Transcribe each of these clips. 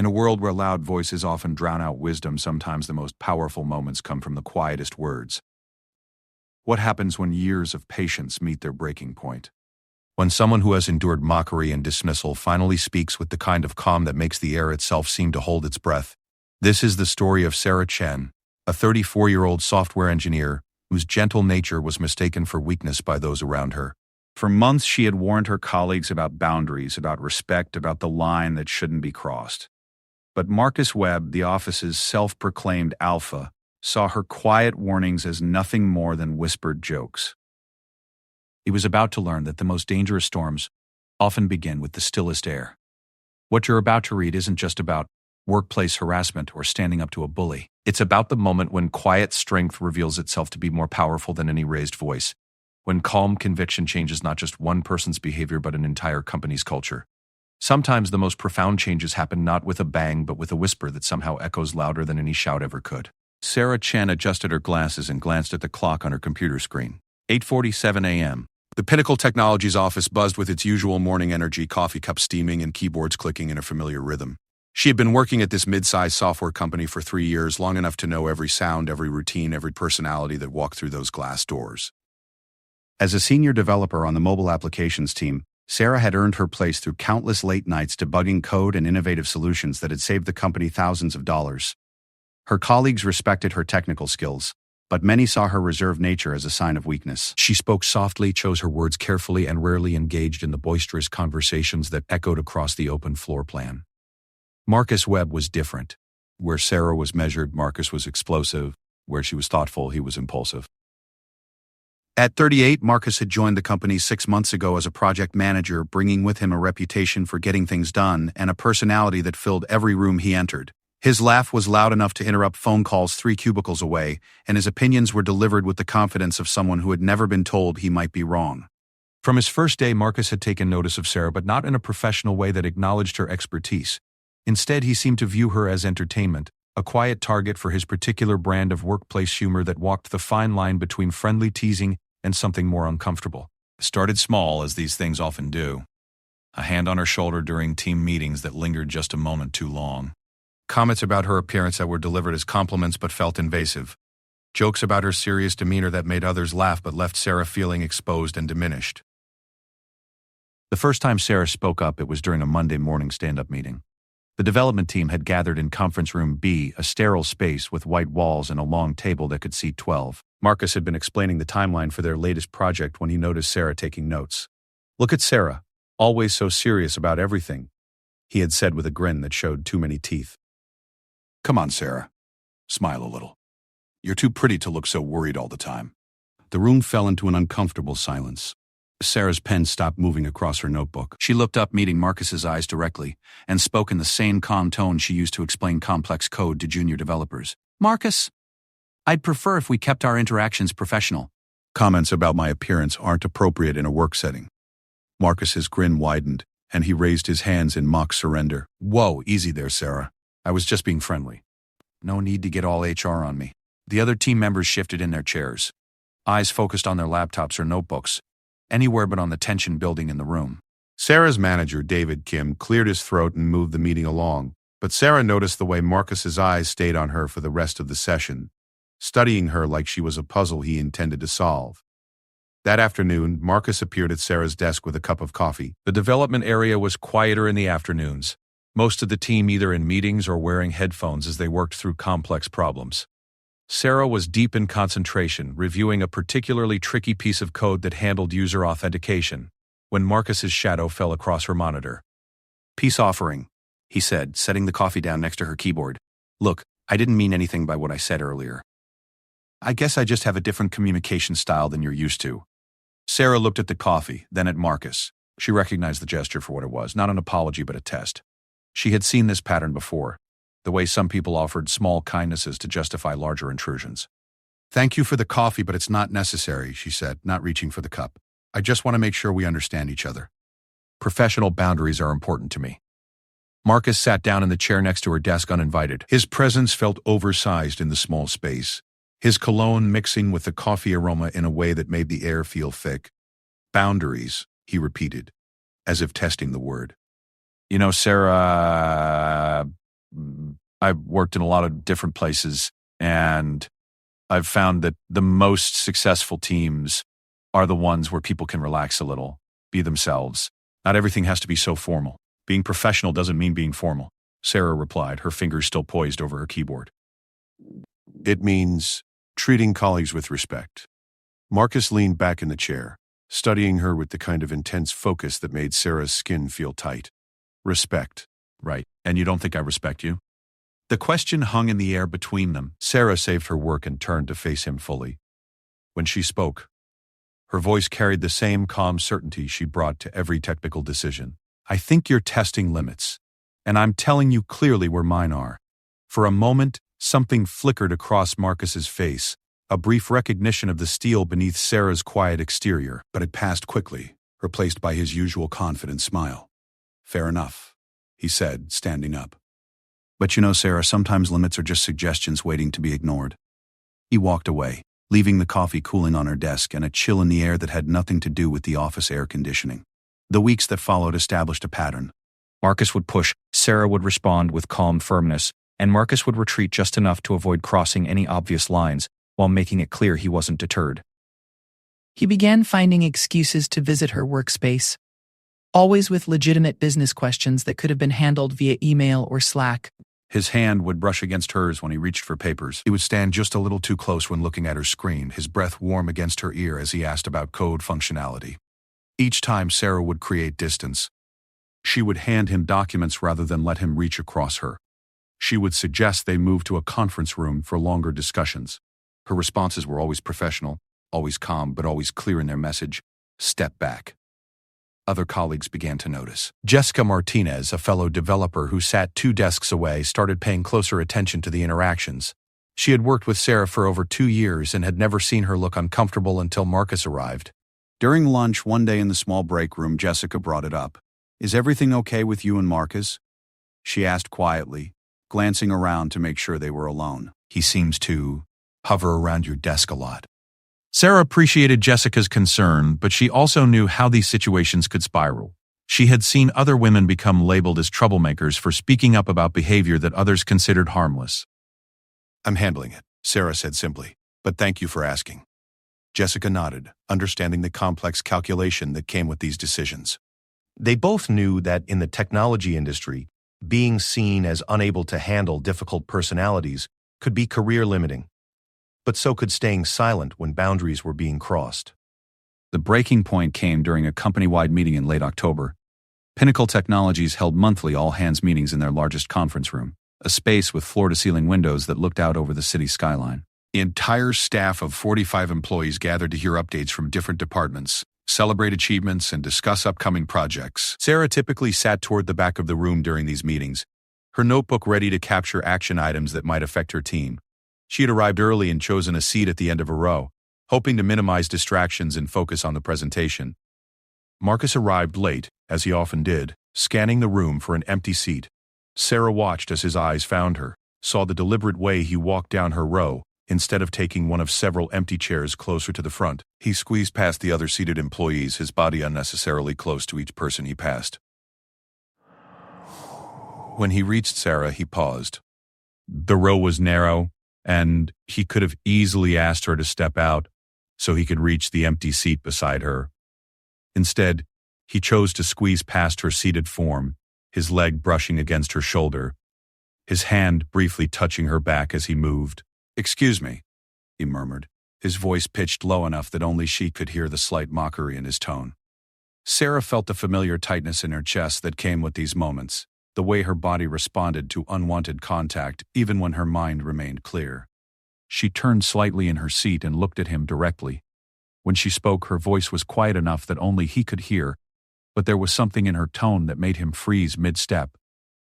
In a world where loud voices often drown out wisdom, sometimes the most powerful moments come from the quietest words. What happens when years of patience meet their breaking point? When someone who has endured mockery and dismissal finally speaks with the kind of calm that makes the air itself seem to hold its breath. This is the story of Sarah Chen, a 34-year-old software engineer whose gentle nature was mistaken for weakness by those around her. For months, she had warned her colleagues about boundaries, about respect, about the line that shouldn't be crossed. But Marcus Webb, the office's self-proclaimed alpha, saw her quiet warnings as nothing more than whispered jokes. He was about to learn that the most dangerous storms often begin with the stillest air. What you're about to read isn't just about workplace harassment or standing up to a bully. It's about the moment when quiet strength reveals itself to be more powerful than any raised voice, when calm conviction changes not just one person's behavior but an entire company's culture. Sometimes the most profound changes happen not with a bang but with a whisper that somehow echoes louder than any shout ever could. Sarah Chen adjusted her glasses and glanced at the clock on her computer screen. 8:47 a.m. The Pinnacle Technologies office buzzed with its usual morning energy, coffee cups steaming and keyboards clicking in a familiar rhythm. She had been working at this mid-sized software company for 3 years, long enough to know every sound, every routine, every personality that walked through those glass doors. As a senior developer on the mobile applications team, Sarah had earned her place through countless late nights debugging code and innovative solutions that had saved the company thousands of dollars. Her colleagues respected her technical skills, but many saw her reserved nature as a sign of weakness. She spoke softly, chose her words carefully, and rarely engaged in the boisterous conversations that echoed across the open floor plan. Marcus Webb was different. Where Sarah was measured, Marcus was explosive. Where she was thoughtful, he was impulsive. At 38, Marcus had joined the company 6 months ago as a project manager, bringing with him a reputation for getting things done and a personality that filled every room he entered. His laugh was loud enough to interrupt phone calls 3 cubicles away, and his opinions were delivered with the confidence of someone who had never been told he might be wrong. From his first day, Marcus had taken notice of Sarah, but not in a professional way that acknowledged her expertise. Instead, he seemed to view her as entertainment, a quiet target for his particular brand of workplace humor that walked the fine line between friendly teasing and something more uncomfortable. It started small, as these things often do. A hand on her shoulder during team meetings that lingered just a moment too long. Comments about her appearance that were delivered as compliments but felt invasive. Jokes about her serious demeanor that made others laugh but left Sarah feeling exposed and diminished. The first time Sarah spoke up, it was during a Monday morning stand-up meeting. The development team had gathered in conference room B, a sterile space with white walls and a long table that could seat 12. Marcus had been explaining the timeline for their latest project when he noticed Sarah taking notes. "Look at Sarah, always so serious about everything," he had said with a grin that showed too many teeth. "Come on, Sarah. Smile a little. You're too pretty to look so worried all the time." The room fell into an uncomfortable silence. Sarah's pen stopped moving across her notebook. She looked up, meeting Marcus's eyes directly, and spoke in the same calm tone she used to explain complex code to junior developers. "Marcus, I'd prefer if we kept our interactions professional. Comments about my appearance aren't appropriate in a work setting." Marcus's grin widened, and he raised his hands in mock surrender. "Whoa, easy there, Sarah. I was just being friendly. No need to get all HR on me." The other team members shifted in their chairs, eyes focused on their laptops or notebooks, anywhere but on the tension building in the room. Sarah's manager, David Kim, cleared his throat and moved the meeting along, but Sarah noticed the way Marcus's eyes stayed on her for the rest of the session, studying her like she was a puzzle he intended to solve. That afternoon, Marcus appeared at Sarah's desk with a cup of coffee. The development area was quieter in the afternoons, most of the team either in meetings or wearing headphones as they worked through complex problems. Sarah was deep in concentration, reviewing a particularly tricky piece of code that handled user authentication, when Marcus's shadow fell across her monitor. "Peace offering," he said, setting the coffee down next to her keyboard. "Look, I didn't mean anything by what I said earlier. I guess I just have a different communication style than you're used to." Sarah looked at the coffee, then at Marcus. She recognized the gesture for what it was, not an apology but a test. She had seen this pattern before, the way some people offered small kindnesses to justify larger intrusions. "Thank you for the coffee, but it's not necessary," she said, not reaching for the cup. "I just want to make sure we understand each other. Professional boundaries are important to me." Marcus sat down in the chair next to her desk uninvited. His presence felt oversized in the small space, his cologne mixing with the coffee aroma in a way that made the air feel thick. "Boundaries," he repeated, as if testing the word. "You know, Sarah, I've worked in a lot of different places, and I've found that the most successful teams are the ones where people can relax a little, be themselves. Not everything has to be so formal. Being professional doesn't mean being formal, Sarah replied, her fingers still poised over her keyboard. It means treating colleagues with respect. Marcus leaned back in the chair, studying her with the kind of intense focus that made Sarah's skin feel tight. Respect. Right. And you don't think I respect you? The question hung in the air between them. Sarah saved her work and turned to face him fully. When she spoke, her voice carried the same calm certainty she brought to every technical decision. I think you're testing limits, and I'm telling you clearly where mine are. For a moment, something flickered across Marcus's face, a brief recognition of the steel beneath Sarah's quiet exterior, but it passed quickly, replaced by his usual confident smile. Fair enough, he said, standing up. But you know, Sarah, sometimes limits are just suggestions waiting to be ignored. He walked away, leaving the coffee cooling on her desk and a chill in the air that had nothing to do with the office air conditioning. The weeks that followed established a pattern. Marcus would push, Sarah would respond with calm firmness, and Marcus would retreat just enough to avoid crossing any obvious lines while making it clear he wasn't deterred. He began finding excuses to visit her workspace, always with legitimate business questions that could have been handled via email or Slack. His hand would brush against hers when he reached for papers. He would stand just a little too close when looking at her screen, his breath warm against her ear as he asked about code functionality. Each time Sarah would create distance. She would hand him documents rather than let him reach across her. She would suggest they move to a conference room for longer discussions. Her responses were always professional, always calm, but always clear in their message. Step back. Other colleagues began to notice. Jessica Martinez, a fellow developer who sat 2 desks away, started paying closer attention to the interactions. She had worked with Sarah for over 2 years and had never seen her look uncomfortable until Marcus arrived. During lunch one day in the small break room, Jessica brought it up. Is everything okay with you and Marcus? She asked quietly, glancing around to make sure they were alone. He seems to hover around your desk a lot. Sarah appreciated Jessica's concern, but she also knew how these situations could spiral. She had seen other women become labeled as troublemakers for speaking up about behavior that others considered harmless. I'm handling it, Sarah said simply, but thank you for asking. Jessica nodded, understanding the complex calculation that came with these decisions. They both knew that in the technology industry, being seen as unable to handle difficult personalities could be career-limiting. But so could staying silent when boundaries were being crossed. The breaking point came during a company-wide meeting in late October. Pinnacle Technologies held monthly all-hands meetings in their largest conference room, a space with floor-to-ceiling windows that looked out over the city skyline. The entire staff of 45 employees gathered to hear updates from different departments, celebrate achievements, and discuss upcoming projects. Sarah typically sat toward the back of the room during these meetings, her notebook ready to capture action items that might affect her team. She had arrived early and chosen a seat at the end of a row, hoping to minimize distractions and focus on the presentation. Marcus arrived late, as he often did, scanning the room for an empty seat. Sarah watched as his eyes found her, saw the deliberate way he walked down her row. Instead of taking one of several empty chairs closer to the front, he squeezed past the other seated employees, his body unnecessarily close to each person he passed. When he reached Sarah, he paused. The row was narrow, and he could have easily asked her to step out so he could reach the empty seat beside her. Instead, he chose to squeeze past her seated form, his leg brushing against her shoulder, his hand briefly touching her back as he moved. Excuse me, he murmured, his voice pitched low enough that only she could hear the slight mockery in his tone. Sarah felt the familiar tightness in her chest that came with these moments, the way her body responded to unwanted contact even when her mind remained clear. She turned slightly in her seat and looked at him directly. When she spoke, her voice was quiet enough that only he could hear, but there was something in her tone that made him freeze mid-step.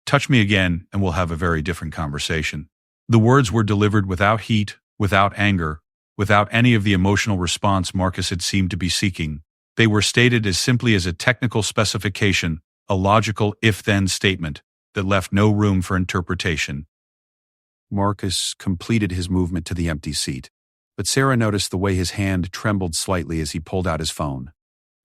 Touch me again, and we'll have a very different conversation. The words were delivered without heat, without anger, without any of the emotional response Marcus had seemed to be seeking. They were stated as simply as a technical specification, a logical if-then statement that left no room for interpretation. Marcus completed his movement to the empty seat, but Sarah noticed the way his hand trembled slightly as he pulled out his phone.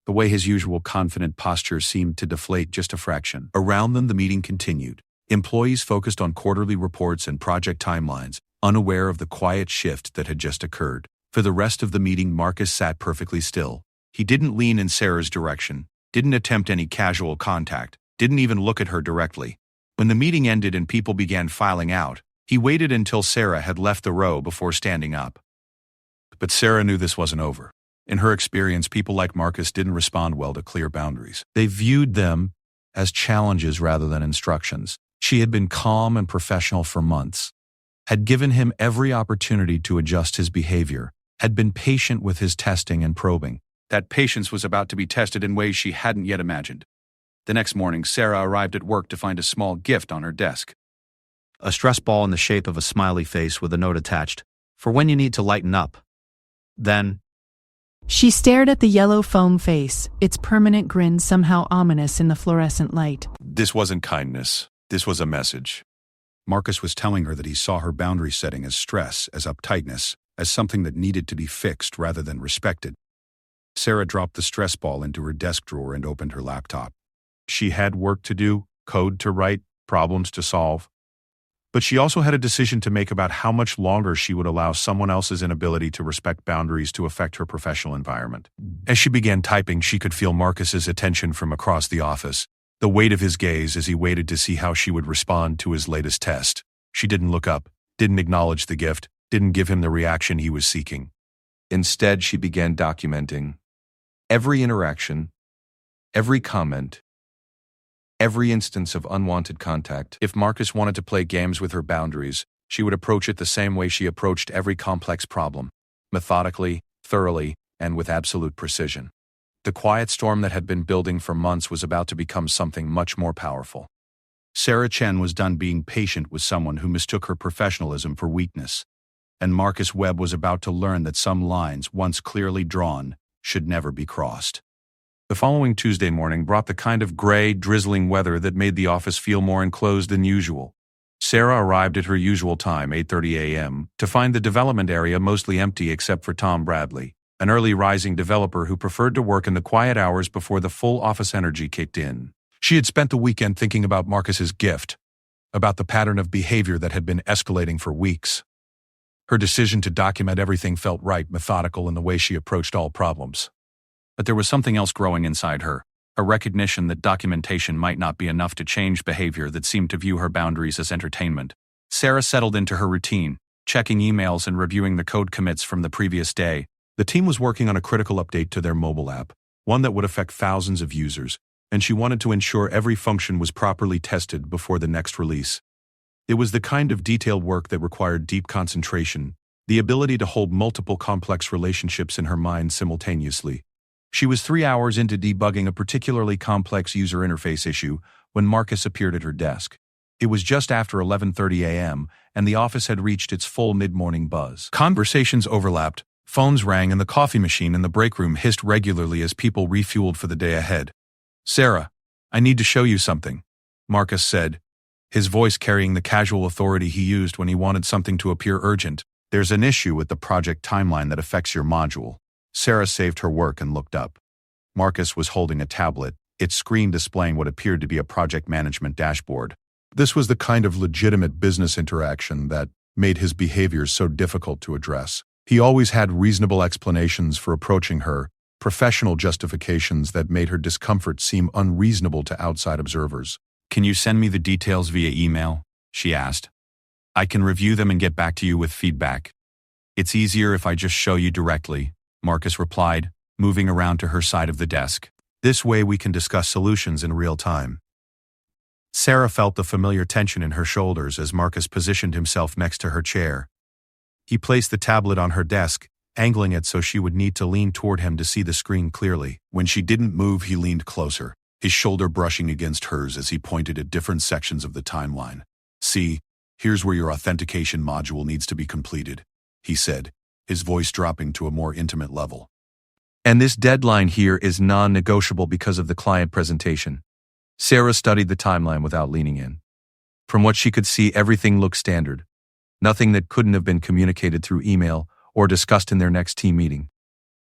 The way his usual confident posture seemed to deflate just a fraction. Around them, the meeting continued. Employees focused on quarterly reports and project timelines, unaware of the quiet shift that had just occurred. For the rest of the meeting, Marcus sat perfectly still. He didn't lean in Sarah's direction, didn't attempt any casual contact, didn't even look at her directly. When the meeting ended and people began filing out, he waited until Sarah had left the row before standing up. But Sarah knew this wasn't over. In her experience, people like Marcus didn't respond well to clear boundaries. They viewed them as challenges rather than instructions. She had been calm and professional for months, had given him every opportunity to adjust his behavior, had been patient with his testing and probing. That patience was about to be tested in ways she hadn't yet imagined. The next morning, Sarah arrived at work to find a small gift on her desk. A stress ball in the shape of a smiley face with a note attached, for when you need to lighten up. Then, She stared at the yellow foam face, its permanent grin somehow ominous in the fluorescent light. This wasn't kindness. This was a message. Marcus was telling her that he saw her boundary setting as stress, as uptightness, as something that needed to be fixed rather than respected. Sarah dropped the stress ball into her desk drawer and opened her laptop. She had work to do, code to write, problems to solve. But she also had a decision to make about how much longer she would allow someone else's inability to respect boundaries to affect her professional environment. As she began typing, she could feel Marcus's attention from across the office, the weight of his gaze as he waited to see how she would respond to his latest test. She didn't look up, didn't acknowledge the gift, didn't give him the reaction he was seeking. Instead, she began documenting every interaction, every comment, every instance of unwanted contact. If Marcus wanted to play games with her boundaries, she would approach it the same way she approached every complex problem, methodically, thoroughly, and with absolute precision. The quiet storm that had been building for months was about to become something much more powerful. Sarah Chen was done being patient with someone who mistook her professionalism for weakness, and Marcus Webb was about to learn that some lines, once clearly drawn, should never be crossed. The following Tuesday morning brought the kind of gray, drizzling weather that made the office feel more enclosed than usual. Sarah arrived at her usual time, 8:30 a.m., to find the development area mostly empty except for Tom Bradley, an early rising developer who preferred to work in the quiet hours before the full office energy kicked in. She had spent the weekend thinking about Marcus's gift, about the pattern of behavior that had been escalating for weeks. Her decision to document everything felt right, methodical in the way she approached all problems. But there was something else growing inside her, a recognition that documentation might not be enough to change behavior that seemed to view her boundaries as entertainment. Sarah settled into her routine, checking emails and reviewing the code commits from the previous day. The team was working on a critical update to their mobile app, one that would affect thousands of users, and she wanted to ensure every function was properly tested before the next release. It was the kind of detailed work that required deep concentration, the ability to hold multiple complex relationships in her mind simultaneously. She was 3 hours into debugging a particularly complex user interface issue when Marcus appeared at her desk. It was just after 11:30 a.m., and the office had reached its full mid-morning buzz. Conversations overlapped, phones rang, and the coffee machine in the break room hissed regularly as people refueled for the day ahead. "Sarah, I need to show you something," Marcus said, his voice carrying the casual authority he used when he wanted something to appear urgent. "There's an issue with the project timeline that affects your module." Sarah saved her work and looked up. Marcus was holding a tablet, its screen displaying what appeared to be a project management dashboard. This was the kind of legitimate business interaction that made his behaviors so difficult to address. He always had reasonable explanations for approaching her, professional justifications that made her discomfort seem unreasonable to outside observers. "Can you send me the details via email?" she asked. "I can review them and get back to you with feedback." "It's easier if I just show you directly," Marcus replied, moving around to her side of the desk. "This way we can discuss solutions in real time." Sarah felt the familiar tension in her shoulders as Marcus positioned himself next to her chair. He placed the tablet on her desk, angling it so she would need to lean toward him to see the screen clearly. When she didn't move, he leaned closer, his shoulder brushing against hers as he pointed at different sections of the timeline. "See, here's where your authentication module needs to be completed," he said, his voice dropping to a more intimate level. "And this deadline here is non-negotiable because of the client presentation." Sarah studied the timeline without leaning in. From what she could see, everything looked standard. Nothing that couldn't have been communicated through email or discussed in their next team meeting.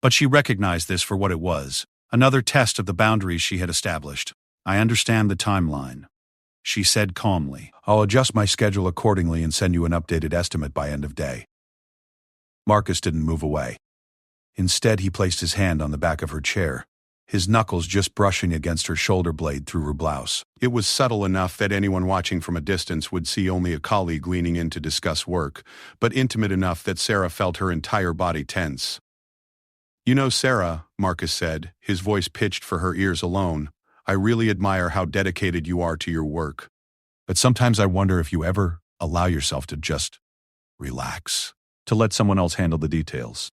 But she recognized this for what it was, another test of the boundaries she had established. "I understand the timeline," she said calmly. I'll adjust my schedule accordingly and send you an updated estimate by end of day. Marcus didn't move away. Instead, he placed his hand on the back of her chair, his knuckles just brushing against her shoulder blade through her blouse. It was subtle enough that anyone watching from a distance would see only a colleague leaning in to discuss work, but intimate enough that Sarah felt her entire body tense. You know, Sarah, Marcus said, his voice pitched for her ears alone, I really admire how dedicated you are to your work. But sometimes I wonder if you ever allow yourself to just relax, to let someone else handle the details.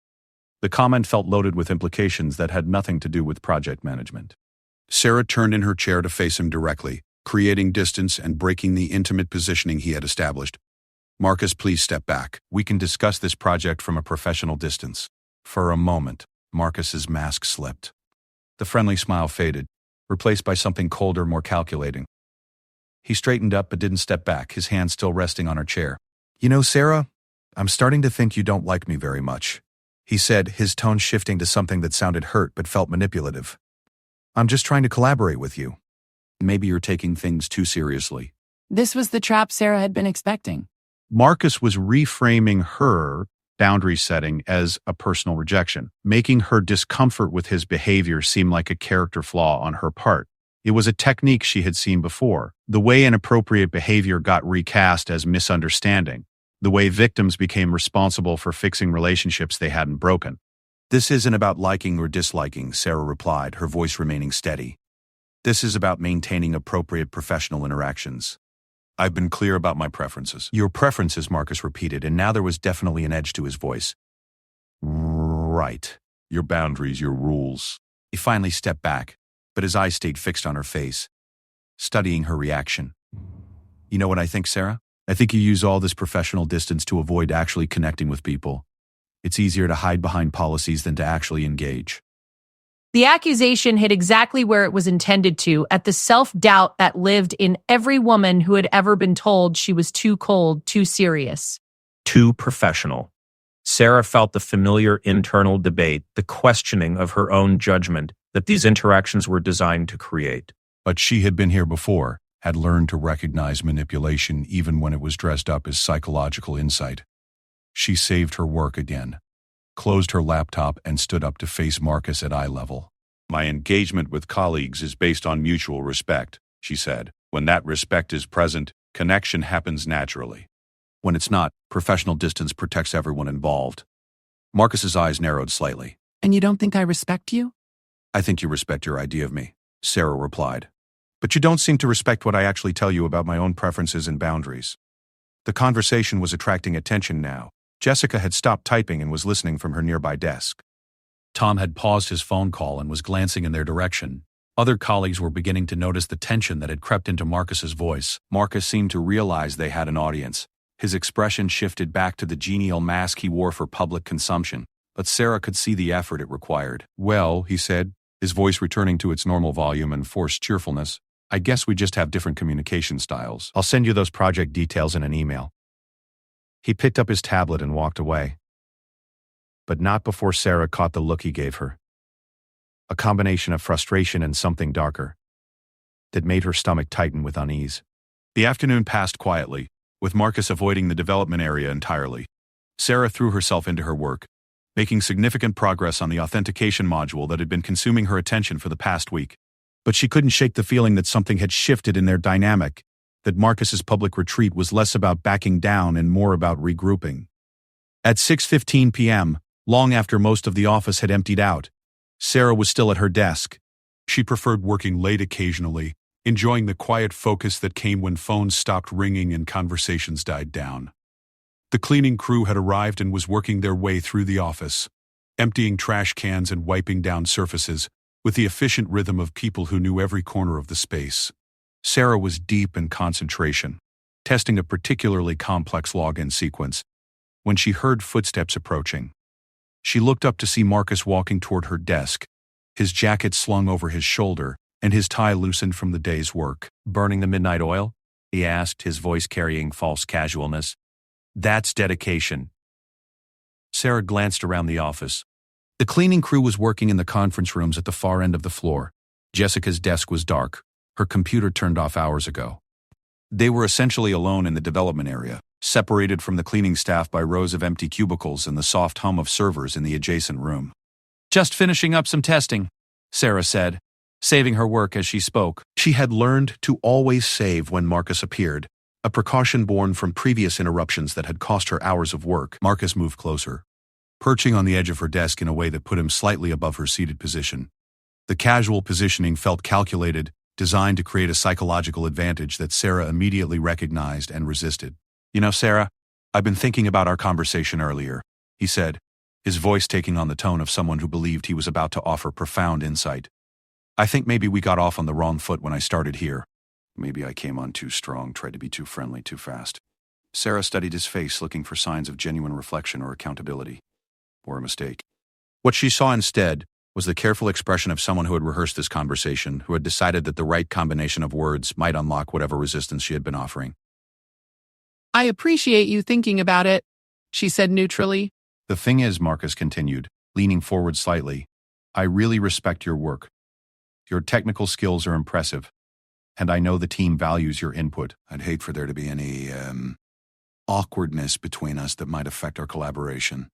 The comment felt loaded with implications that had nothing to do with project management. Sarah turned in her chair to face him directly, creating distance and breaking the intimate positioning he had established. Marcus, please step back. We can discuss this project from a professional distance. For a moment, Marcus's mask slipped. The friendly smile faded, replaced by something colder, more calculating. He straightened up but didn't step back, his hand still resting on her chair. You know, Sarah, I'm starting to think you don't like me very much, he said, his tone shifting to something that sounded hurt but felt manipulative. I'm just trying to collaborate with you. Maybe you're taking things too seriously. This was the trap Sarah had been expecting. Marcus was reframing her boundary setting as a personal rejection, making her discomfort with his behavior seem like a character flaw on her part. It was a technique she had seen before, the way inappropriate behavior got recast as misunderstanding, the way victims became responsible for fixing relationships they hadn't broken. This isn't about liking or disliking, Sarah replied, her voice remaining steady. This is about maintaining appropriate professional interactions. I've been clear about my preferences. Your preferences, Marcus repeated, and now there was definitely an edge to his voice. Right. Your boundaries, your rules. He finally stepped back, but his eyes stayed fixed on her face, studying her reaction. You know what I think, Sarah? I think you use all this professional distance to avoid actually connecting with people. It's easier to hide behind policies than to actually engage. The accusation hit exactly where it was intended to, at the self-doubt that lived in every woman who had ever been told she was too cold, too serious. Too professional. Sarah felt the familiar internal debate, the questioning of her own judgment that these interactions were designed to create. But she had been here before, had learned to recognize manipulation even when it was dressed up as psychological insight. She saved her work again, closed her laptop, and stood up to face Marcus at eye level. My engagement with colleagues is based on mutual respect, she said. When that respect is present, connection happens naturally. When it's not, professional distance protects everyone involved. Marcus's eyes narrowed slightly. And you don't think I respect you? I think you respect your idea of me, Sarah replied. But you don't seem to respect what I actually tell you about my own preferences and boundaries. The conversation was attracting attention now. Jessica had stopped typing and was listening from her nearby desk. Tom had paused his phone call and was glancing in their direction. Other colleagues were beginning to notice the tension that had crept into Marcus's voice. Marcus seemed to realize they had an audience. His expression shifted back to the genial mask he wore for public consumption, but Sarah could see the effort it required. Well, he said, his voice returning to its normal volume and forced cheerfulness, I guess we just have different communication styles. I'll send you those project details in an email. He picked up his tablet and walked away. But not before Sarah caught the look he gave her. A combination of frustration and something darker that made her stomach tighten with unease. The afternoon passed quietly, with Marcus avoiding the development area entirely. Sarah threw herself into her work, making significant progress on the authentication module that had been consuming her attention for the past week. But she couldn't shake the feeling that something had shifted in their dynamic, that Marcus's public retreat was less about backing down and more about regrouping. At 6:15 p.m., long after most of the office had emptied out, Sarah was still at her desk. She preferred working late occasionally, enjoying the quiet focus that came when phones stopped ringing and conversations died down. The cleaning crew had arrived and was working their way through the office, emptying trash cans and wiping down surfaces, with the efficient rhythm of people who knew every corner of the space. Sarah was deep in concentration, testing a particularly complex login sequence, when she heard footsteps approaching. She looked up to see Marcus walking toward her desk, his jacket slung over his shoulder, and his tie loosened from the day's work. Burning the midnight oil? He asked, his voice carrying false casualness. That's dedication. Sarah glanced around the office. The cleaning crew was working in the conference rooms at the far end of the floor. Jessica's desk was dark, her computer turned off hours ago. They were essentially alone in the development area, separated from the cleaning staff by rows of empty cubicles and the soft hum of servers in the adjacent room. Just finishing up some testing, Sarah said, saving her work as she spoke. She had learned to always save when Marcus appeared, a precaution born from previous interruptions that had cost her hours of work. Marcus moved closer, perching on the edge of her desk in a way that put him slightly above her seated position. The casual positioning felt calculated, designed to create a psychological advantage that Sarah immediately recognized and resisted. You know, Sarah, I've been thinking about our conversation earlier, he said, his voice taking on the tone of someone who believed he was about to offer profound insight. I think maybe we got off on the wrong foot when I started here. Maybe I came on too strong, tried to be too friendly too fast. Sarah studied his face, looking for signs of genuine reflection or accountability. Or a mistake. What she saw instead was the careful expression of someone who had rehearsed this conversation, who had decided that the right combination of words might unlock whatever resistance she had been offering. I appreciate you thinking about it, she said neutrally. The thing is, Marcus continued, leaning forward slightly, I really respect your work. Your technical skills are impressive, and I know the team values your input. I'd hate for there to be any, awkwardness between us that might affect our collaboration.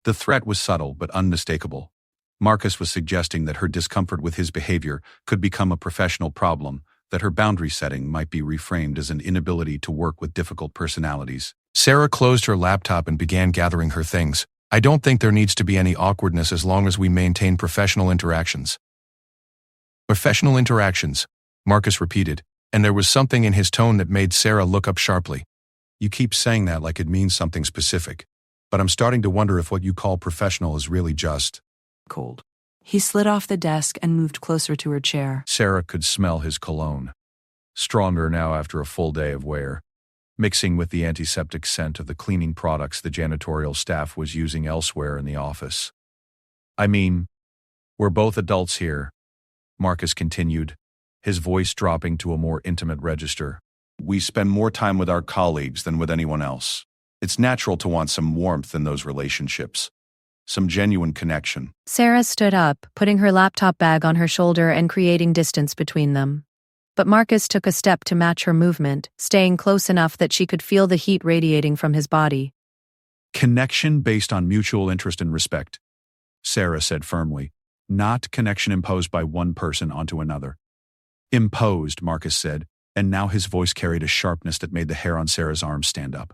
The threat was subtle but unmistakable. Marcus was suggesting that her discomfort with his behavior could become a professional problem, that her boundary setting might be reframed as an inability to work with difficult personalities. Sarah closed her laptop and began gathering her things. I don't think there needs to be any awkwardness as long as we maintain professional interactions. Professional interactions, Marcus repeated, and there was something in his tone that made Sarah look up sharply. You keep saying that like it means something specific, but I'm starting to wonder if what you call professional is really just cold. He slid off the desk and moved closer to her chair. Sarah could smell his cologne, stronger now after a full day of wear, mixing with the antiseptic scent of the cleaning products the janitorial staff was using elsewhere in the office. I mean, we're both adults here, Marcus continued, his voice dropping to a more intimate register. We spend more time with our colleagues than with anyone else. It's natural to want some warmth in those relationships, some genuine connection. Sarah stood up, putting her laptop bag on her shoulder and creating distance between them. But Marcus took a step to match her movement, staying close enough that she could feel the heat radiating from his body. Connection based on mutual interest and respect, Sarah said firmly, not connection imposed by one person onto another. Imposed, Marcus said, and now his voice carried a sharpness that made the hair on Sarah's arm stand up.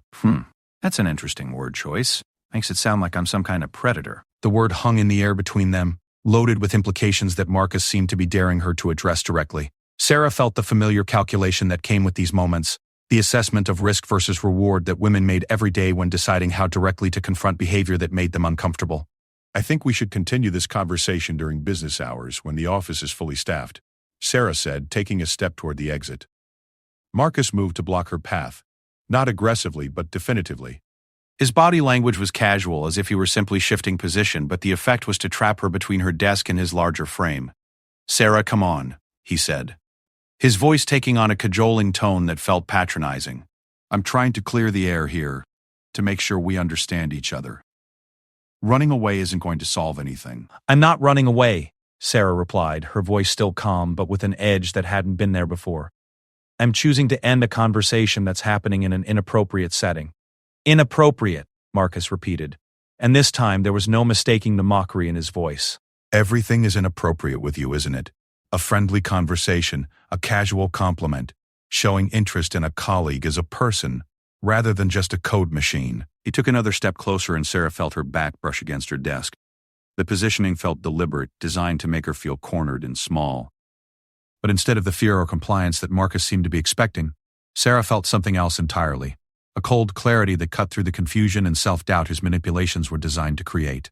That's an interesting word choice. Makes it sound like I'm some kind of predator. The word hung in the air between them, loaded with implications that Marcus seemed to be daring her to address directly. Sarah felt the familiar calculation that came with these moments, the assessment of risk versus reward that women made every day when deciding how directly to confront behavior that made them uncomfortable. I think we should continue this conversation during business hours when the office is fully staffed, Sarah said, taking a step toward the exit. Marcus moved to block her path, not aggressively but definitively. His body language was casual, as if he were simply shifting position, but the effect was to trap her between her desk and his larger frame. Sarah, come on, he said, his voice taking on a cajoling tone that felt patronizing. I'm trying to clear the air here, to make sure we understand each other. Running away isn't going to solve anything. I'm not running away, Sarah replied, her voice still calm but with an edge that hadn't been there before. I'm choosing to end a conversation that's happening in an inappropriate setting. Inappropriate, Marcus repeated, and this time there was no mistaking the mockery in his voice. Everything is inappropriate with you, isn't it? A friendly conversation, a casual compliment, showing interest in a colleague as a person, rather than just a code machine. He took another step closer and Sarah felt her back brush against her desk. The positioning felt deliberate, designed to make her feel cornered and small. But instead of the fear or compliance that Marcus seemed to be expecting, Sarah felt something else entirely. A cold clarity that cut through the confusion and self-doubt his manipulations were designed to create.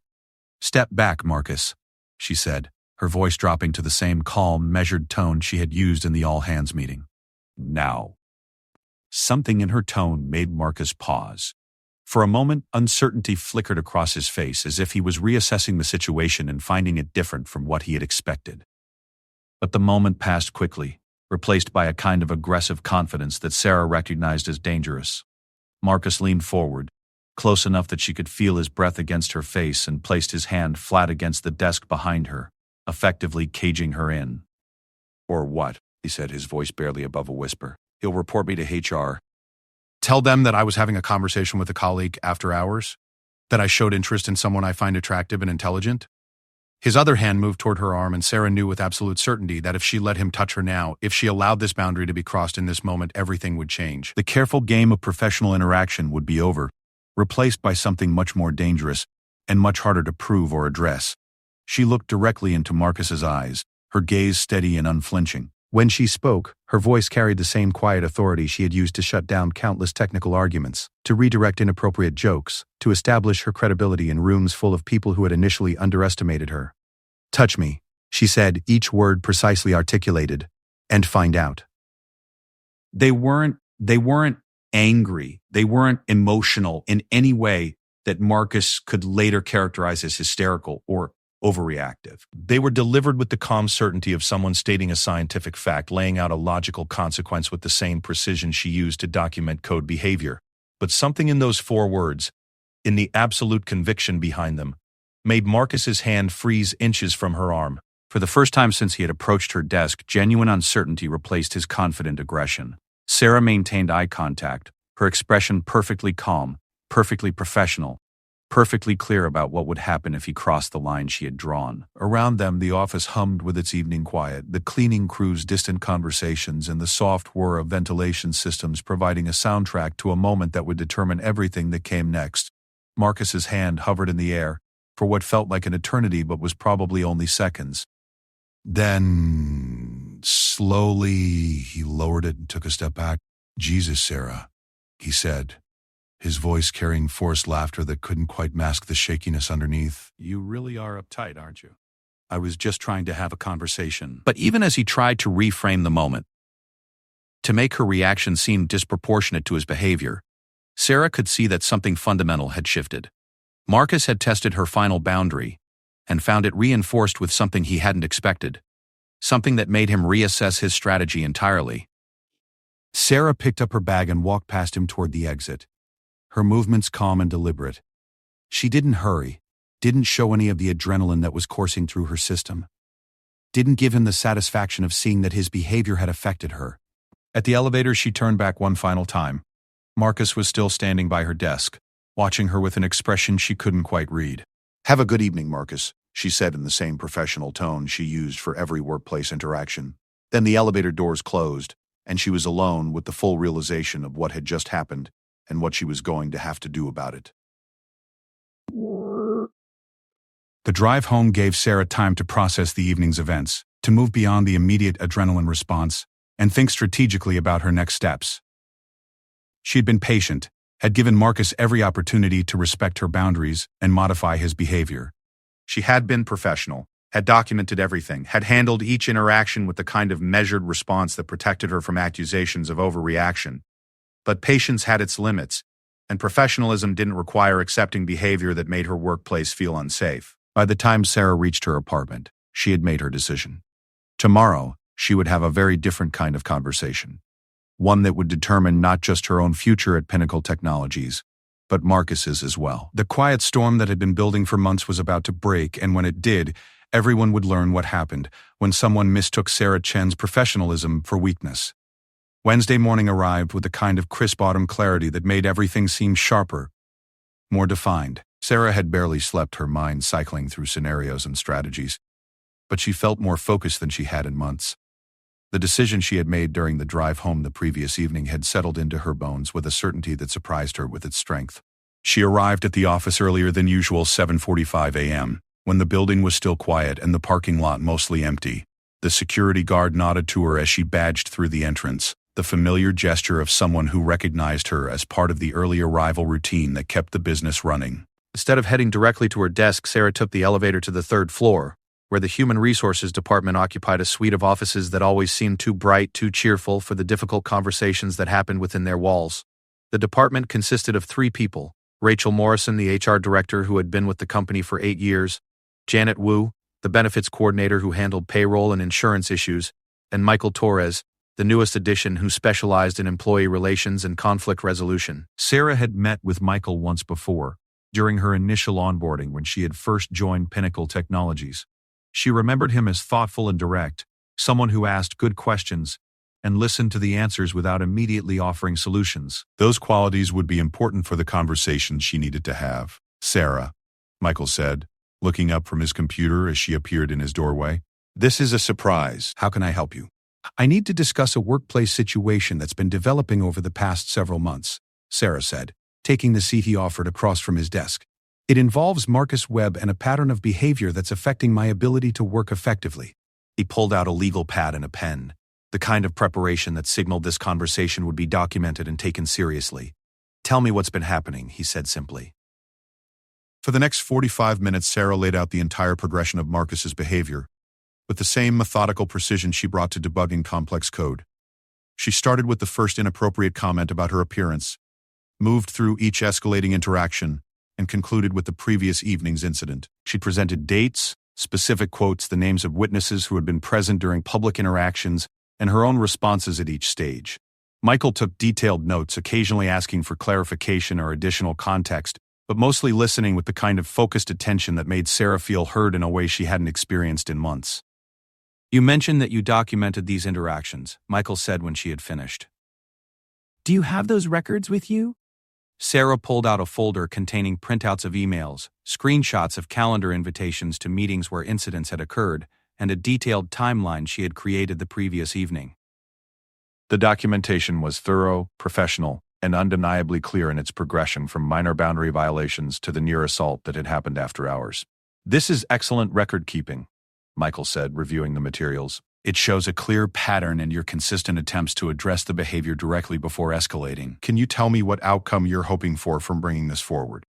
Step back, Marcus, she said, her voice dropping to the same calm, measured tone she had used in the all-hands meeting. Now. Something in her tone made Marcus pause. For a moment, uncertainty flickered across his face as if he was reassessing the situation and finding it different from what he had expected. But the moment passed quickly, replaced by a kind of aggressive confidence that Sarah recognized as dangerous. Marcus leaned forward, close enough that she could feel his breath against her face, and placed his hand flat against the desk behind her, effectively caging her in. Or what? He said, his voice barely above a whisper. He'll report me to HR. Tell them that I was having a conversation with a colleague after hours, that I showed interest in someone I find attractive and intelligent. His other hand moved toward her arm, and Sarah knew with absolute certainty that if she let him touch her now, if she allowed this boundary to be crossed in this moment, everything would change. The careful game of professional interaction would be over, replaced by something much more dangerous and much harder to prove or address. She looked directly into Marcus's eyes, her gaze steady and unflinching. When she spoke, her voice carried the same quiet authority she had used to shut down countless technical arguments, to redirect inappropriate jokes, to establish her credibility in rooms full of people who had initially underestimated her. "Touch me," she said, each word precisely articulated, "and find out." They weren't angry. They weren't emotional in any way that Marcus could later characterize as hysterical or overreactive. They were delivered with the calm certainty of someone stating a scientific fact, laying out a logical consequence with the same precision she used to document code behavior. But something in those 4 words, in the absolute conviction behind them, made Marcus's hand freeze inches from her arm. For the first time since he had approached her desk, genuine uncertainty replaced his confident aggression. Sarah maintained eye contact, her expression perfectly calm, perfectly professional, perfectly clear about what would happen if he crossed the line she had drawn. Around them, the office hummed with its evening quiet, the cleaning crew's distant conversations and the soft whir of ventilation systems providing a soundtrack to a moment that would determine everything that came next. Marcus's hand hovered in the air for what felt like an eternity but was probably only seconds. Then, slowly, he lowered it and took a step back. "Jesus, Sarah," he said, his voice carrying forced laughter that couldn't quite mask the shakiness underneath. "You really are uptight, aren't you? I was just trying to have a conversation." But even as he tried to reframe the moment, to make her reaction seem disproportionate to his behavior, Sarah could see that something fundamental had shifted. Marcus had tested her final boundary and found it reinforced with something he hadn't expected, something that made him reassess his strategy entirely. Sarah picked up her bag and walked past him toward the exit, her movements calm and deliberate. She didn't hurry, didn't show any of the adrenaline that was coursing through her system, didn't give him the satisfaction of seeing that his behavior had affected her. At the elevator, she turned back one final time. Marcus was still standing by her desk, watching her with an expression she couldn't quite read. "Have a good evening, Marcus," she said in the same professional tone she used for every workplace interaction. Then the elevator doors closed, and she was alone with the full realization of what had just happened and what she was going to have to do about it. The drive home gave Sarah time to process the evening's events, to move beyond the immediate adrenaline response, and think strategically about her next steps. She had been patient, had given Marcus every opportunity to respect her boundaries and modify his behavior. She had been professional, had documented everything, had handled each interaction with the kind of measured response that protected her from accusations of overreaction. But patience had its limits, and professionalism didn't require accepting behavior that made her workplace feel unsafe. By the time Sarah reached her apartment, she had made her decision. Tomorrow, she would have a very different kind of conversation. One that would determine not just her own future at Pinnacle Technologies, but Marcus's as well. The quiet storm that had been building for months was about to break, and when it did, everyone would learn what happened when someone mistook Sarah Chen's professionalism for weakness. Wednesday morning arrived with a kind of crisp autumn clarity that made everything seem sharper, more defined. Sarah had barely slept, her mind cycling through scenarios and strategies, but she felt more focused than she had in months. The decision she had made during the drive home the previous evening had settled into her bones with a certainty that surprised her with its strength. She arrived at the office earlier than usual, 7:45 a.m., when the building was still quiet and the parking lot mostly empty. The security guard nodded to her as she badged through the entrance, the familiar gesture of someone who recognized her as part of the early arrival routine that kept the business running. Instead of heading directly to her desk, Sarah took the elevator to the 3rd floor, where the Human Resources Department occupied a suite of offices that always seemed too bright, too cheerful for the difficult conversations that happened within their walls. The department consisted of 3 people: Rachel Morrison, the HR director who had been with the company for 8 years, Janet Wu, the benefits coordinator who handled payroll and insurance issues, and Michael Torres, the newest addition who specialized in employee relations and conflict resolution. Sarah had met with Michael once before, during her initial onboarding when she had first joined Pinnacle Technologies. She remembered him as thoughtful and direct, someone who asked good questions and listened to the answers without immediately offering solutions. Those qualities would be important for the conversation she needed to have. Sarah, Michael said, looking up from his computer as she appeared in his doorway. This is a surprise. How can I help you? I need to discuss a workplace situation that's been developing over the past several months, Sarah said, taking the seat he offered across from his desk. It involves Marcus Webb and a pattern of behavior that's affecting my ability to work effectively. He pulled out a legal pad and a pen, the kind of preparation that signaled this conversation would be documented and taken seriously. Tell me what's been happening, he said simply. For the next 45 minutes, Sarah laid out the entire progression of Marcus's behavior, with the same methodical precision she brought to debugging complex code. She started with the first inappropriate comment about her appearance, moved through each escalating interaction, and concluded with the previous evening's incident. She presented dates, specific quotes, the names of witnesses who had been present during public interactions, and her own responses at each stage. Michael took detailed notes, occasionally asking for clarification or additional context, but mostly listening with the kind of focused attention that made Sarah feel heard in a way she hadn't experienced in months. You mentioned that you documented these interactions, Michael said when she had finished. Do you have those records with you? Sarah pulled out a folder containing printouts of emails, screenshots of calendar invitations to meetings where incidents had occurred, and a detailed timeline she had created the previous evening. The documentation was thorough, professional, and undeniably clear in its progression from minor boundary violations to the near assault that had happened after hours. This is excellent record-keeping, Michael said, reviewing the materials. It shows a clear pattern in your consistent attempts to address the behavior directly before escalating. Can you tell me what outcome you're hoping for from bringing this forward?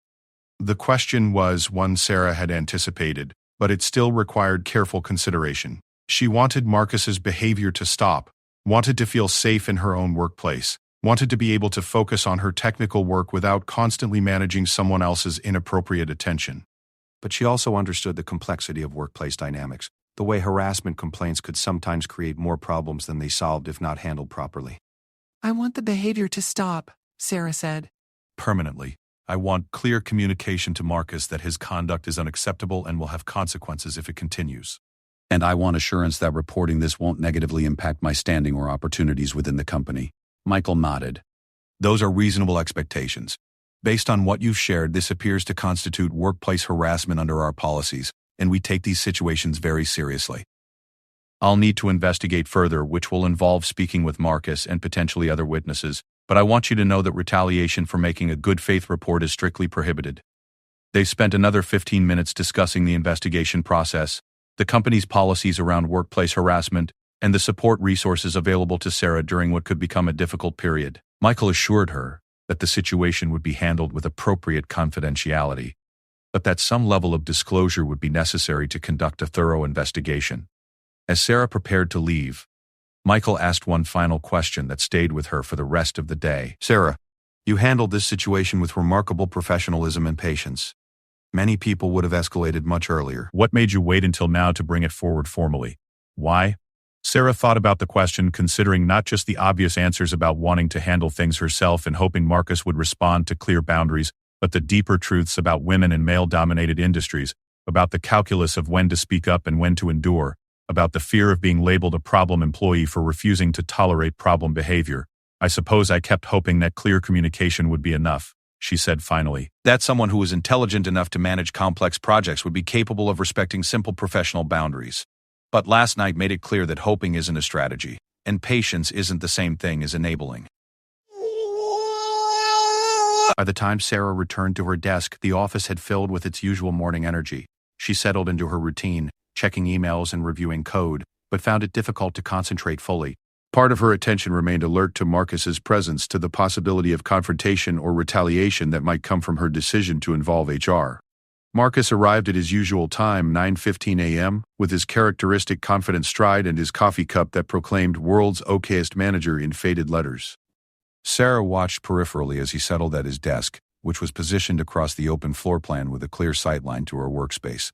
The question was one Sarah had anticipated, but it still required careful consideration. She wanted Marcus's behavior to stop, wanted to feel safe in her own workplace, wanted to be able to focus on her technical work without constantly managing someone else's inappropriate attention. But she also understood the complexity of workplace dynamics, the way harassment complaints could sometimes create more problems than they solved if not handled properly. I want the behavior to stop, Sarah said. Permanently. I want clear communication to Marcus that his conduct is unacceptable and will have consequences if it continues. And I want assurance that reporting this won't negatively impact my standing or opportunities within the company. Michael nodded. Those are reasonable expectations. Based on what you've shared, this appears to constitute workplace harassment under our policies, and we take these situations very seriously. I'll need to investigate further, which will involve speaking with Marcus and potentially other witnesses, but I want you to know that retaliation for making a good faith report is strictly prohibited. They spent another 15 minutes discussing the investigation process, the company's policies around workplace harassment, and the support resources available to Sarah during what could become a difficult period. Michael assured her that the situation would be handled with appropriate confidentiality, but that some level of disclosure would be necessary to conduct a thorough investigation. As Sarah prepared to leave, Michael asked one final question that stayed with her for the rest of the day. Sarah, you handled this situation with remarkable professionalism and patience. Many people would have escalated much earlier. What made you wait until now to bring it forward formally? Why? Sarah thought about the question, considering not just the obvious answers about wanting to handle things herself and hoping Marcus would respond to clear boundaries, but the deeper truths about women in male-dominated industries, about the calculus of when to speak up and when to endure, about the fear of being labeled a problem employee for refusing to tolerate problem behavior. I suppose I kept hoping that clear communication would be enough, she said finally. That someone who was intelligent enough to manage complex projects would be capable of respecting simple professional boundaries. But last night made it clear that hoping isn't a strategy, and patience isn't the same thing as enabling. By the time Sarah returned to her desk, the office had filled with its usual morning energy. She settled into her routine, checking emails and reviewing code, but found it difficult to concentrate fully. Part of her attention remained alert to Marcus's presence, to the possibility of confrontation or retaliation that might come from her decision to involve HR. Marcus arrived at his usual time, 9:15 a.m., with his characteristic confident stride and his coffee cup that proclaimed "World's Okayest Manager" in faded letters. Sarah watched peripherally as he settled at his desk, which was positioned across the open floor plan with a clear sightline to her workspace.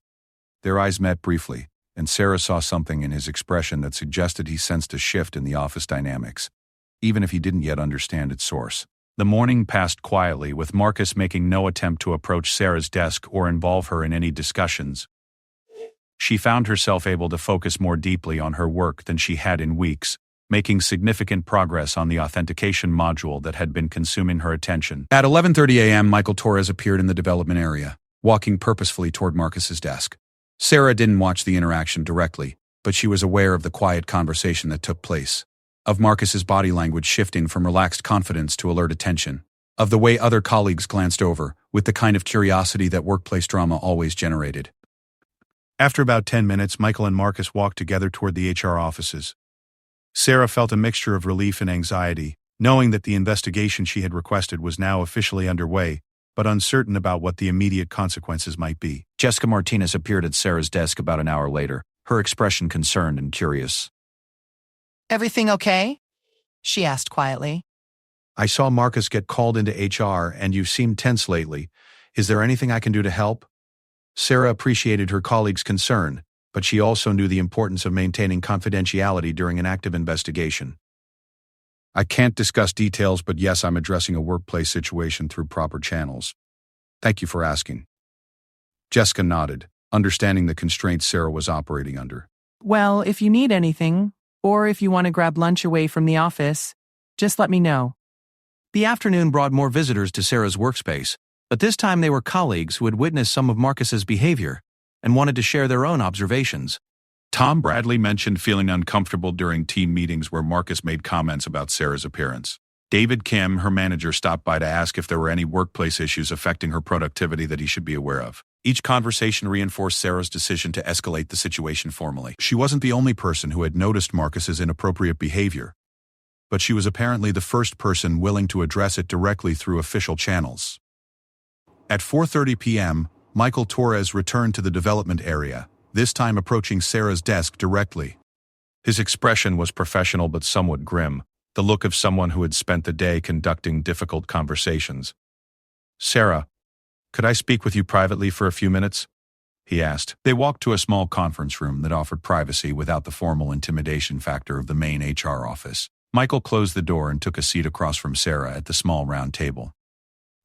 Their eyes met briefly, and Sarah saw something in his expression that suggested he sensed a shift in the office dynamics, even if he didn't yet understand its source. The morning passed quietly, with Marcus making no attempt to approach Sarah's desk or involve her in any discussions. She found herself able to focus more deeply on her work than she had in weeks, making significant progress on the authentication module that had been consuming her attention. At 11:30 a.m., Michael Torres appeared in the development area, walking purposefully toward Marcus's desk. Sarah didn't watch the interaction directly, but she was aware of the quiet conversation that took place, of Marcus's body language shifting from relaxed confidence to alert attention, of the way other colleagues glanced over, with the kind of curiosity that workplace drama always generated. After about 10 minutes, Michael and Marcus walked together toward the HR offices. Sarah felt a mixture of relief and anxiety, knowing that the investigation she had requested was now officially underway, but uncertain about what the immediate consequences might be. Jessica Martinez appeared at Sarah's desk about an hour later, her expression concerned and curious. Everything okay? She asked quietly. I saw Marcus get called into HR and you seem tense lately. Is there anything I can do to help? Sarah appreciated her colleague's concern, but she also knew the importance of maintaining confidentiality during an active investigation. I can't discuss details, but yes, I'm addressing a workplace situation through proper channels. Thank you for asking. Jessica nodded, understanding the constraints Sarah was operating under. Well, if you need anything, or if you want to grab lunch away from the office, just let me know. The afternoon brought more visitors to Sarah's workspace, but this time they were colleagues who had witnessed some of Marcus's behavior and wanted to share their own observations. Tom Bradley mentioned feeling uncomfortable during team meetings where Marcus made comments about Sarah's appearance. David Kim, her manager, stopped by to ask if there were any workplace issues affecting her productivity that he should be aware of. Each conversation reinforced Sarah's decision to escalate the situation formally. She wasn't the only person who had noticed Marcus's inappropriate behavior, but she was apparently the first person willing to address it directly through official channels. At 4:30 p.m., Michael Torres returned to the development area, this time approaching Sarah's desk directly. His expression was professional but somewhat grim, the look of someone who had spent the day conducting difficult conversations. "Sarah, could I speak with you privately for a few minutes?" he asked. They walked to a small conference room that offered privacy without the formal intimidation factor of the main HR office. Michael closed the door and took a seat across from Sarah at the small round table.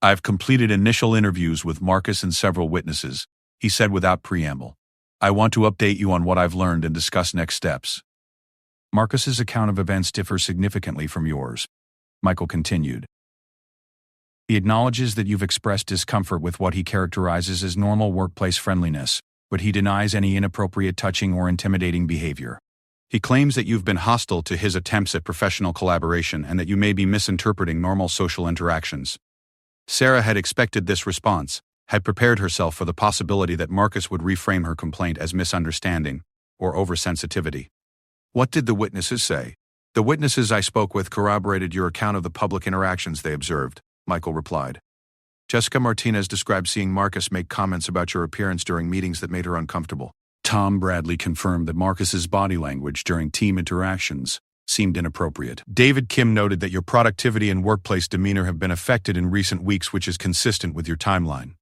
"I've completed initial interviews with Marcus and several witnesses," he said without preamble. "I want to update you on what I've learned and discuss next steps." "Marcus's account of events differs significantly from yours," Michael continued. "He acknowledges that you've expressed discomfort with what he characterizes as normal workplace friendliness, but he denies any inappropriate touching or intimidating behavior. He claims that you've been hostile to his attempts at professional collaboration and that you may be misinterpreting normal social interactions." Sarah had expected this response, had prepared herself for the possibility that Marcus would reframe her complaint as misunderstanding or oversensitivity. "What did the witnesses say?" "The witnesses I spoke with corroborated your account of the public interactions they observed," Michael replied. "Jessica Martinez described seeing Marcus make comments about your appearance during meetings that made her uncomfortable. Tom Bradley confirmed that Marcus's body language during team interactions seemed inappropriate. David Kim noted that your productivity and workplace demeanor have been affected in recent weeks, which is consistent with your timeline."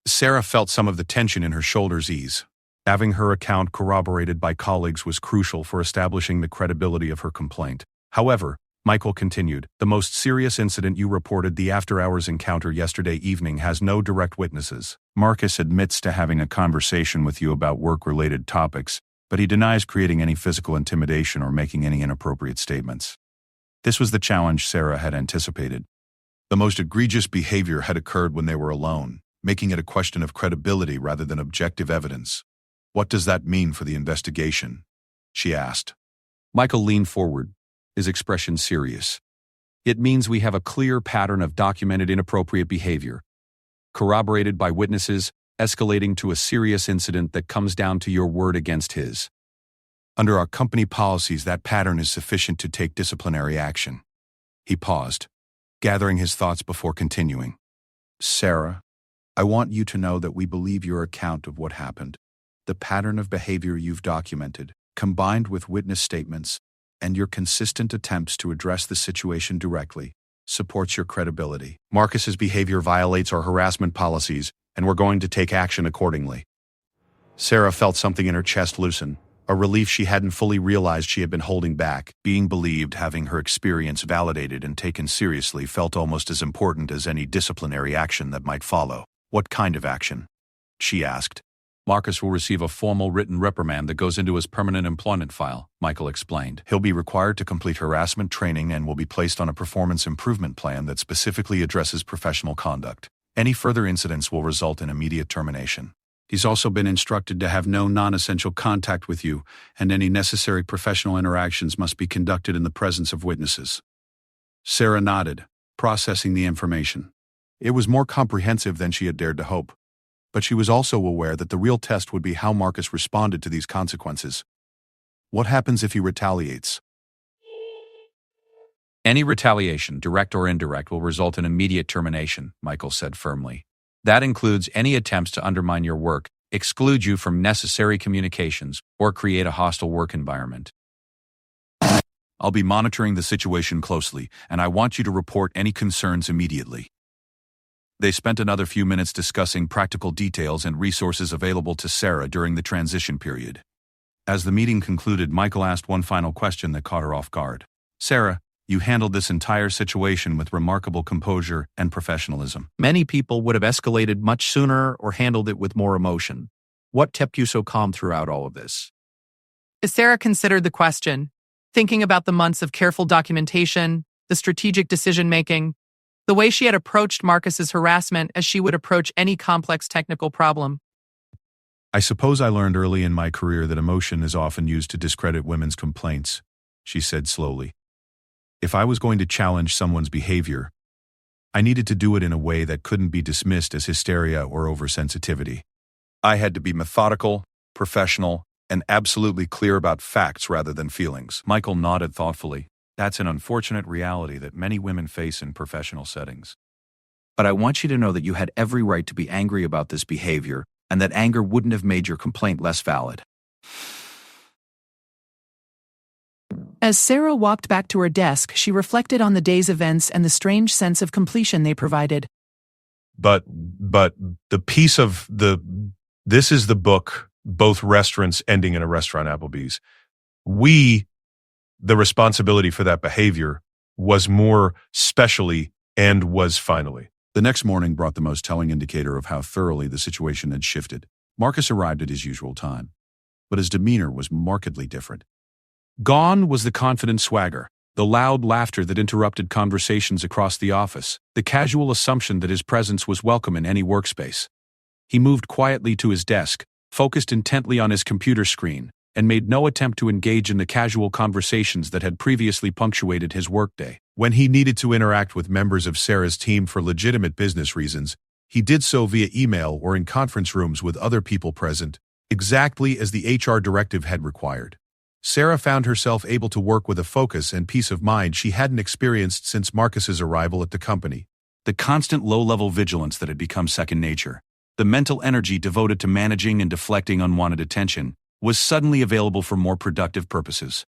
Sarah felt some of the tension in her shoulders ease. Having her account corroborated by colleagues was crucial for establishing the credibility of her complaint. However, Michael continued, "The most serious incident you reported, the after-hours encounter yesterday evening, has no direct witnesses. Marcus admits to having a conversation with you about work-related topics, but he denies creating any physical intimidation or making any inappropriate statements." This was the challenge Sarah had anticipated. The most egregious behavior had occurred when they were alone, making it a question of credibility rather than objective evidence. "What does that mean for the investigation?" she asked. Michael leaned forward, his expression serious. "It means we have a clear pattern of documented inappropriate behavior, corroborated by witnesses, escalating to a serious incident that comes down to your word against his. Under our company policies, that pattern is sufficient to take disciplinary action." He paused, gathering his thoughts before continuing. "Sarah, I want you to know that we believe your account of what happened. The pattern of behavior you've documented, combined with witness statements, and your consistent attempts to address the situation directly, supports your credibility. Marcus's behavior violates our harassment policies, and we're going to take action accordingly." Sarah felt something in her chest loosen, a relief she hadn't fully realized she had been holding back. Being believed, having her experience validated and taken seriously, felt almost as important as any disciplinary action that might follow. "What kind of action?" she asked. Marcus will receive a formal written reprimand that goes into his permanent employment file, Michael explained. He'll be required to complete harassment training and will be placed on a performance improvement plan that specifically addresses professional conduct. Any further incidents will result in immediate termination. He's also been instructed to have no non-essential contact with you, and any necessary professional interactions must be conducted in the presence of witnesses. Sarah nodded, processing the information. It was more comprehensive than she had dared to hope. But she was also aware that the real test would be how Marcus responded to these consequences. What happens if he retaliates? Any retaliation, direct or indirect, will result in immediate termination, Michael said firmly. That includes any attempts to undermine your work, exclude you from necessary communications, or create a hostile work environment. I'll be monitoring the situation closely, and I want you to report any concerns immediately. They spent another few minutes discussing practical details and resources available to Sarah during the transition period. As the meeting concluded, Michael asked one final question that caught her off guard. Sarah, you handled this entire situation with remarkable composure and professionalism. Many people would have escalated much sooner or handled it with more emotion. What kept you so calm throughout all of this? As Sarah considered the question, thinking about the months of careful documentation, the strategic decision-making, the way she had approached Marcus's harassment as she would approach any complex technical problem. I suppose I learned early in my career that emotion is often used to discredit women's complaints, she said slowly. If I was going to challenge someone's behavior, I needed to do it in a way that couldn't be dismissed as hysteria or oversensitivity. I had to be methodical, professional, and absolutely clear about facts rather than feelings. Michael nodded thoughtfully. That's an unfortunate reality that many women face in professional settings. But I want you to know that you had every right to be angry about this behavior, and that anger wouldn't have made your complaint less valid. As Sarah walked back to her desk, she reflected on the day's events and the strange sense of completion they provided. But the piece of this is the book, both restaurants ending in a restaurant, Applebee's. The responsibility for that behavior was more specially and was finally. The next morning brought the most telling indicator of how thoroughly the situation had shifted. Marcus arrived at his usual time, but his demeanor was markedly different. Gone was the confident swagger, the loud laughter that interrupted conversations across the office, the casual assumption that his presence was welcome in any workspace. He moved quietly to his desk, focused intently on his computer screen, and made no attempt to engage in the casual conversations that had previously punctuated his workday. When he needed to interact with members of Sarah's team for legitimate business reasons, he did so via email or in conference rooms with other people present, exactly as the HR directive had required. Sarah found herself able to work with a focus and peace of mind she hadn't experienced since Marcus's arrival at the company. The constant low-level vigilance that had become second nature, the mental energy devoted to managing and deflecting unwanted attention, was suddenly available for more productive purposes.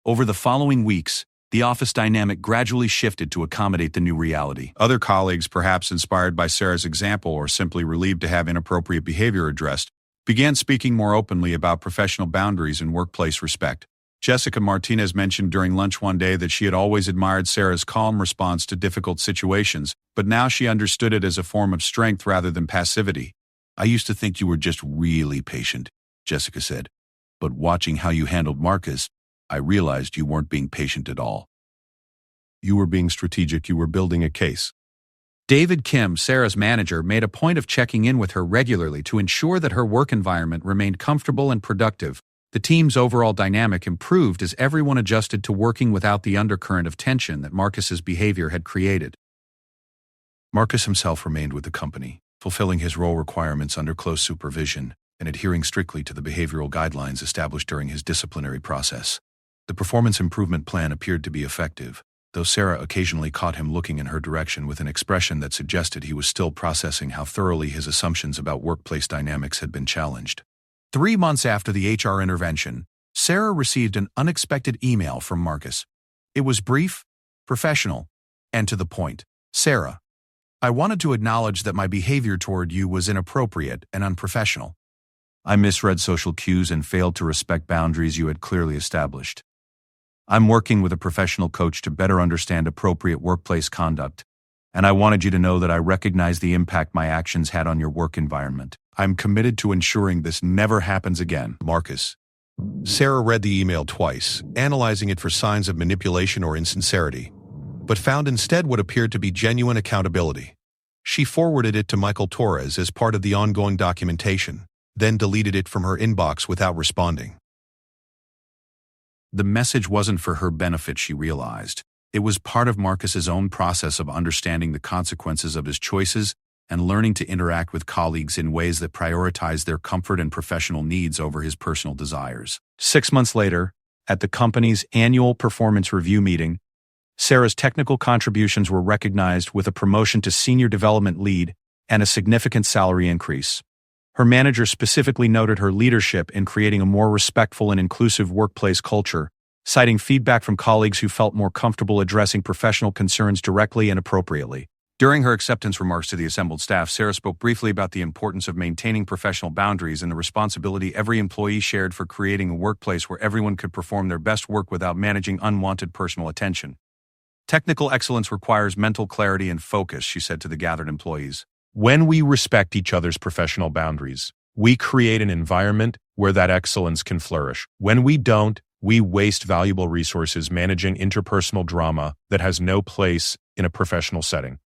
Over the following weeks, the office dynamic gradually shifted to accommodate the new reality. Other colleagues, perhaps inspired by Sarah's example or simply relieved to have inappropriate behavior addressed, began speaking more openly about professional boundaries and workplace respect. Jessica Martinez mentioned during lunch one day that she had always admired Sarah's calm response to difficult situations, but now she understood it as a form of strength rather than passivity. I used to think you were just really patient, Jessica said. But watching how you handled Marcus, I realized you weren't being patient at all. You were being strategic, you were building a case. David Kim, Sarah's manager, made a point of checking in with her regularly to ensure that her work environment remained comfortable and productive. The team's overall dynamic improved as everyone adjusted to working without the undercurrent of tension that Marcus's behavior had created. Marcus himself remained with the company, fulfilling his role requirements under close supervision and adhering strictly to the behavioral guidelines established during his disciplinary process. The performance improvement plan appeared to be effective, though Sarah occasionally caught him looking in her direction with an expression that suggested he was still processing how thoroughly his assumptions about workplace dynamics had been challenged. 3 months after the HR intervention, Sarah received an unexpected email from Marcus. It was brief, professional, and to the point. Sarah, I wanted to acknowledge that my behavior toward you was inappropriate and unprofessional. I misread social cues and failed to respect boundaries you had clearly established. I'm working with a professional coach to better understand appropriate workplace conduct, and I wanted you to know that I recognize the impact my actions had on your work environment. I'm committed to ensuring this never happens again, Marcus. Sarah read the email twice, analyzing it for signs of manipulation or insincerity, but found instead what appeared to be genuine accountability. She forwarded it to Michael Torres as part of the ongoing documentation, then deleted it from her inbox without responding. The message wasn't for her benefit, she realized. It was part of Marcus's own process of understanding the consequences of his choices and learning to interact with colleagues in ways that prioritize their comfort and professional needs over his personal desires. 6 months later, at the company's annual performance review meeting, Sarah's technical contributions were recognized with a promotion to senior development lead and a significant salary increase. Her manager specifically noted her leadership in creating a more respectful and inclusive workplace culture, citing feedback from colleagues who felt more comfortable addressing professional concerns directly and appropriately. During her acceptance remarks to the assembled staff, Sarah spoke briefly about the importance of maintaining professional boundaries and the responsibility every employee shared for creating a workplace where everyone could perform their best work without managing unwanted personal attention. Technical excellence requires mental clarity and focus, she said to the gathered employees. When we respect each other's professional boundaries, we create an environment where that excellence can flourish. When we don't, we waste valuable resources managing interpersonal drama that has no place in a professional setting.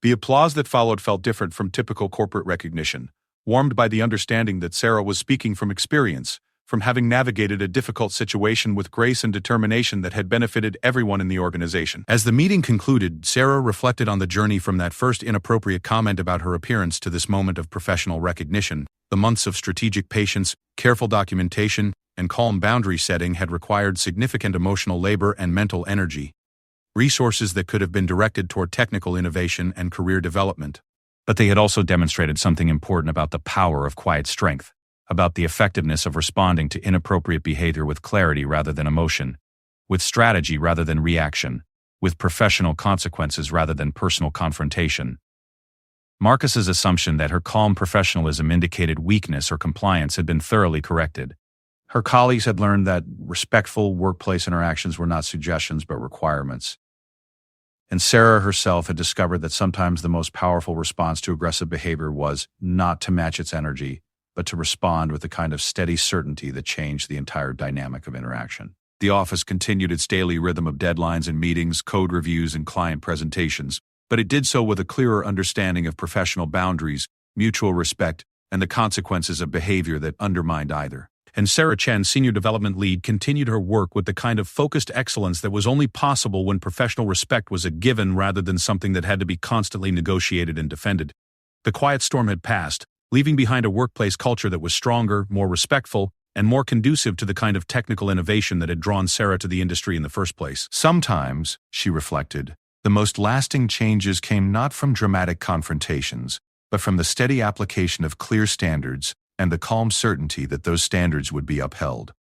The applause that followed felt different from typical corporate recognition, warmed by the understanding that Sarah was speaking from experience, from having navigated a difficult situation with grace and determination that had benefited everyone in the organization. As the meeting concluded, Sarah reflected on the journey from that first inappropriate comment about her appearance to this moment of professional recognition. The months of strategic patience, careful documentation, and calm boundary setting had required significant emotional labor and mental energy, resources that could have been directed toward technical innovation and career development. But they had also demonstrated something important about the power of quiet strength, about the effectiveness of responding to inappropriate behavior with clarity rather than emotion, with strategy rather than reaction, with professional consequences rather than personal confrontation. Marcus's assumption that her calm professionalism indicated weakness or compliance had been thoroughly corrected. Her colleagues had learned that respectful workplace interactions were not suggestions but requirements. And Sarah herself had discovered that sometimes the most powerful response to aggressive behavior was not to match its energy, but to respond with the kind of steady certainty that changed the entire dynamic of interaction. The office continued its daily rhythm of deadlines and meetings, code reviews, and client presentations, but it did so with a clearer understanding of professional boundaries, mutual respect, and the consequences of behavior that undermined either. And Sarah Chen, Senior Development Lead, continued her work with the kind of focused excellence that was only possible when professional respect was a given rather than something that had to be constantly negotiated and defended. The quiet storm had passed, leaving behind a workplace culture that was stronger, more respectful, and more conducive to the kind of technical innovation that had drawn Sarah to the industry in the first place. Sometimes, she reflected, the most lasting changes came not from dramatic confrontations, but from the steady application of clear standards and the calm certainty that those standards would be upheld.